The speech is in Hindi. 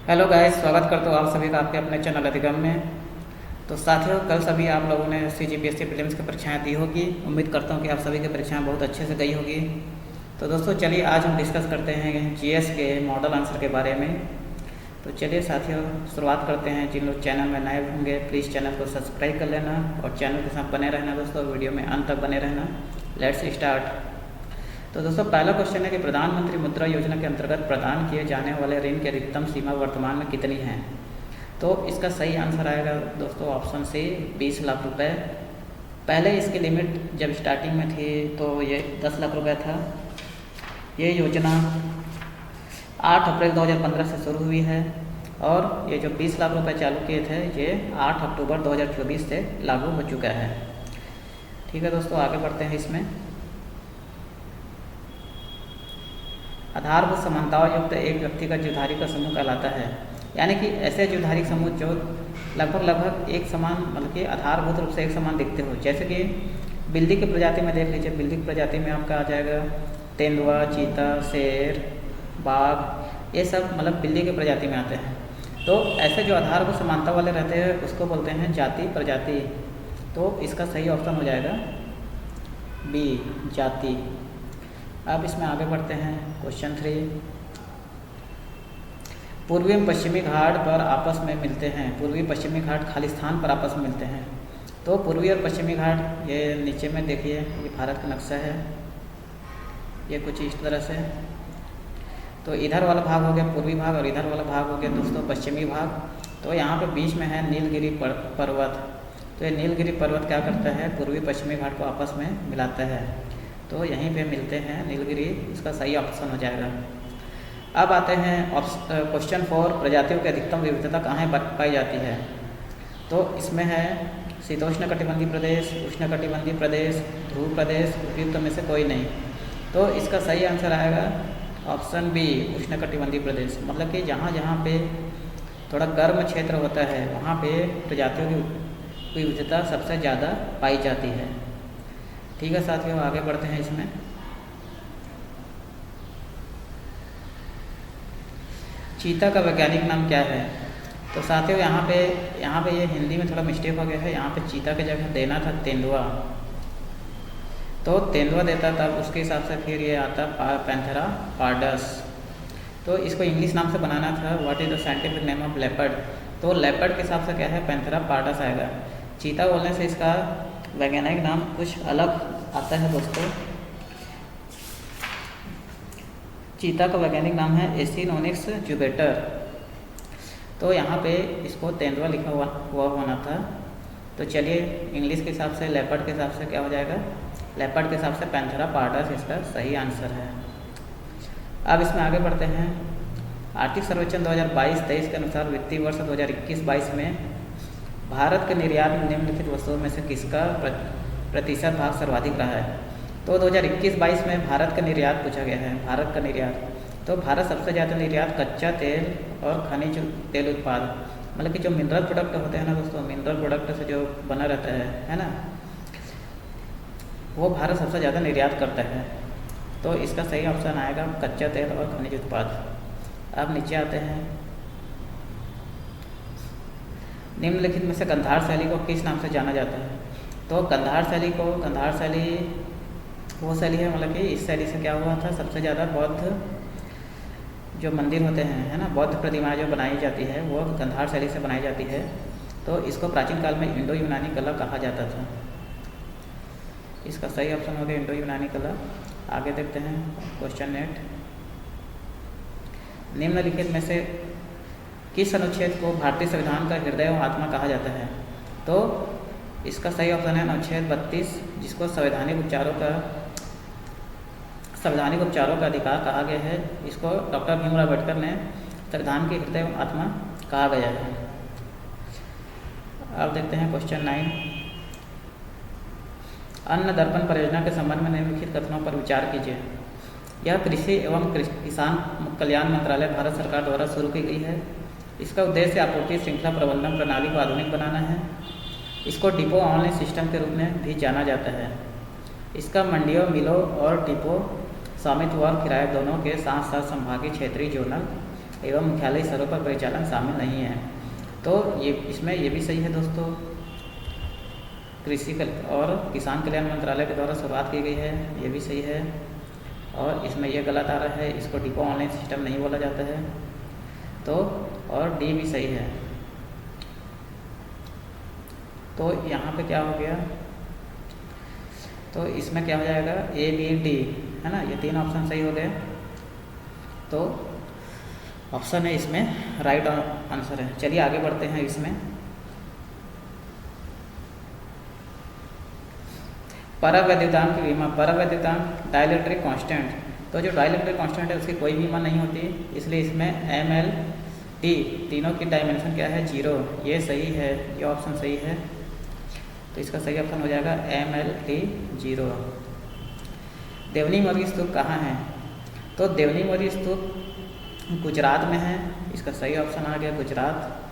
हेलो गाइस, स्वागत करता हूँ आप सभी का आपके अपने चैनल अधिगम में। तो साथियों, कल सभी आप लोगों ने CGPSC प्रीलिम्स की परीक्षाएं दी होगी। उम्मीद करता हूँ कि आप सभी की परीक्षाएं बहुत अच्छे से गई होगी। तो दोस्तों चलिए आज हम डिस्कस करते हैं GS के मॉडल आंसर के बारे में। तो चलिए साथियों शुरुआत करते हैं। जिन लोग चैनल में नए होंगे प्लीज़ चैनल को सब्सक्राइब कर लेना और चैनल के साथ बने रहना दोस्तों, वीडियो में अंत तक बने रहना। Let's start. तो दोस्तों पहला क्वेश्चन है कि प्रधानमंत्री मुद्रा योजना के अंतर्गत प्रदान किए जाने वाले ऋण की अधिकतम सीमा वर्तमान में कितनी है। तो इसका सही आंसर आएगा दोस्तों ऑप्शन सी, 20 लाख रुपए। पहले इसकी लिमिट जब स्टार्टिंग में थी तो ये 10 लाख रुपए था। ये योजना 8 अप्रैल 2015 से शुरू हुई है और ये जो 20 लाख रुपए चालू किए थे ये 8 अक्टूबर 2024 से लागू हो चुका है। ठीक है दोस्तों, आगे बढ़ते हैं। इसमें आधारभूत समानताओं युक्त एक व्यक्ति का जीवधारी का समूह कहलाता है। यानी कि ऐसे जीवधारी समूह जो लगभग एक समान, मतलब कि आधारभूत रूप से एक समान दिखते हो। जैसे कि बिल्ली की प्रजाति में देख लीजिए, बिल्ली की प्रजाति में आपका आ जाएगा तेंदुआ, चीता, शेर, बाघ, ये सब मतलब बिल्ली की प्रजाति में आते हैं। तो ऐसे जो आधारभूत समानता वाले रहते हैं उसको बोलते हैं जाति प्रजाति। तो इसका सही ऑप्शन हो जाएगा बी, जाति। अब इसमें आगे बढ़ते हैं। क्वेश्चन 3, पूर्वी एवं पश्चिमी घाट पर आपस में मिलते हैं। पूर्वी पश्चिमी घाट खाली स्थान पर आपस में मिलते हैं। तो पूर्वी और पश्चिमी घाट ये नीचे में देखिए, ये भारत का नक्शा है, ये कुछ इस तरह से। तो इधर वाला भाग हो गया पूर्वी भाग और इधर वाला भाग हो गया दोस्तों पश्चिमी भाग। तो यहाँ पे बीच में है नीलगिरी पर्वत। तो ये नीलगिरी पर्वत क्या करता है, पूर्वी पश्चिमी घाट को आपस में मिलाता है। तो यहीं पे मिलते हैं नीलगिरी, इसका सही ऑप्शन हो जाएगा। अब आते हैं क्वेश्चन 4, प्रजातियों की अधिकतम विविधता कहाँ पाई जाती है। तो इसमें है शीतोष्णकटिबंधीय प्रदेश, उष्णकटिबंधीय प्रदेश, ध्रुव प्रदेश, उपयुक्त में से कोई नहीं। तो इसका सही आंसर आएगा ऑप्शन बी, उष्णकटिबंधीय प्रदेश। मतलब कि जहाँ जहाँ पे थोड़ा गर्म क्षेत्र होता है वहाँ पे प्रजातियों की विविधता सबसे ज़्यादा पाई जाती है। ठीक है साथियों, आगे बढ़ते हैं। इसमें चीता का वैज्ञानिक नाम क्या है। तो साथियों यहाँ पे ये हिंदी में थोड़ा मिस्टेक हो गया है। यहाँ पे चीता की जगह देना था तेंदुआ। तो तेंदुआ देता तब उसके हिसाब से फिर ये आता पैंथेरा पार्डस। तो इसको इंग्लिश नाम से बनाना था, what is the scientific name of leopard. तो लेपर्ड के हिसाब से क्या है, पैंथेरा पार्डस आएगा। चीता बोलने से इसका वैज्ञानिक नाम कुछ अलग आता है दोस्तों। चीता का वैज्ञानिक नाम है एसिनोनिक्स जुपिटर। तो यहाँ पे इसको तेंदुआ लिखा हुआ होना था। तो चलिए इंग्लिश के हिसाब से लेपर्ड के हिसाब से क्या हो जाएगा, लेपर्ड के हिसाब से पैंथेरा पार्डस इसका सही आंसर है। अब इसमें आगे बढ़ते हैं। आर्थिक सर्वेक्षण 2022-23 के अनुसार वित्तीय वर्ष 2021-22 में भारत के निर्यात में निम्नलिखित वस्तुओं में से किसका प्रतिशत भाग सर्वाधिक रहा है। तो 2021-22 में भारत का निर्यात पूछा गया है। भारत का निर्यात, तो भारत सबसे ज़्यादा निर्यात कच्चा तेल और खनिज तेल उत्पाद, मतलब कि जो मिनरल प्रोडक्ट होते हैं ना दोस्तों, मिनरल प्रोडक्ट से जो बना रहता है ना, वो भारत सबसे ज़्यादा निर्यात करता है। तो इसका सही ऑप्शन आएगा कच्चा तेल और खनिज उत्पाद। अब नीचे आते हैं। निम्नलिखित में से गंधार शैली को किस नाम से जाना जाता है। तो गंधार शैली वो शैली है, मतलब कि इस शैली से क्या हुआ था, सबसे ज़्यादा बौद्ध जो मंदिर होते हैं है ना, बौद्ध प्रतिमाएं जो बनाई जाती है वो गंधार शैली से बनाई जाती है। तो इसको प्राचीन काल में इंडो यूनानी कला कहा जाता था। इसका सही ऑप्शन हो गया इंडो यूनानी कला। आगे देखते हैं क्वेश्चन 8, निम्नलिखित में से किस अनुच्छेद को भारतीय संविधान का हृदय और आत्मा कहा जाता है। तो इसका सही ऑप्शन है अनुच्छेद 32, जिसको संवैधानिक उपचारों का अधिकार कहा गया है। इसको डॉक्टर भीमराव अम्बेडकर ने संविधान के हृदय और आत्मा कहा गया है। अब देखते हैं क्वेश्चन 9, अन्न दर्पण परियोजना के संबंध में निम्नलिखित कथनों पर विचार कीजिए। यह कृषि एवं किसान कल्याण मंत्रालय भारत सरकार द्वारा शुरू की गई है। इसका उद्देश्य आपूर्ति श्रृंखला प्रबंधन प्रणाली को आधुनिक बनाना है। इसको डिपो ऑनलाइन सिस्टम के रूप में भी जाना जाता है। इसका मंडियों, मिलों और डिपो स्वामित्व और किराए दोनों के साथ साथ संभागीय, क्षेत्रीय, जोनल एवं मुख्यालय स्तरों पर परिचालन शामिल नहीं है। तो ये इसमें ये भी सही है दोस्तों, कृषि और किसान कल्याण मंत्रालय के द्वारा शुरुआत की गई है, ये भी सही है। और इसमें ये गलत आ रहा है, इसको डिपो ऑनलाइन सिस्टम नहीं बोला जाता है। तो और डी भी सही है। तो यहाँ पे क्या हो गया, तो इसमें क्या हो जाएगा, ए बी डी है ना, ये 3 ऑप्शन सही हो गए। तो ऑप्शन है इसमें राइट आंसर है। चलिए आगे बढ़ते हैं इसमें। परवैद्युतांक की विमा, परवैद्युतांक डाइलेक्ट्रिक कांस्टेंट, तो जो डाइलेक्ट्रिक कांस्टेंट है उसकी कोई विमा नहीं होती, इसलिए इसमें एम एल टी तीनों की डायमेंशन क्या है, 0, ये सही है, ये ऑप्शन सही है। तो इसका सही ऑप्शन हो जाएगा एम एल टी 0। देवनी मोदी स्तूप कहाँ है, तो देवनी मोदी स्तूप गुजरात में है, इसका सही ऑप्शन आ गया गुजरात।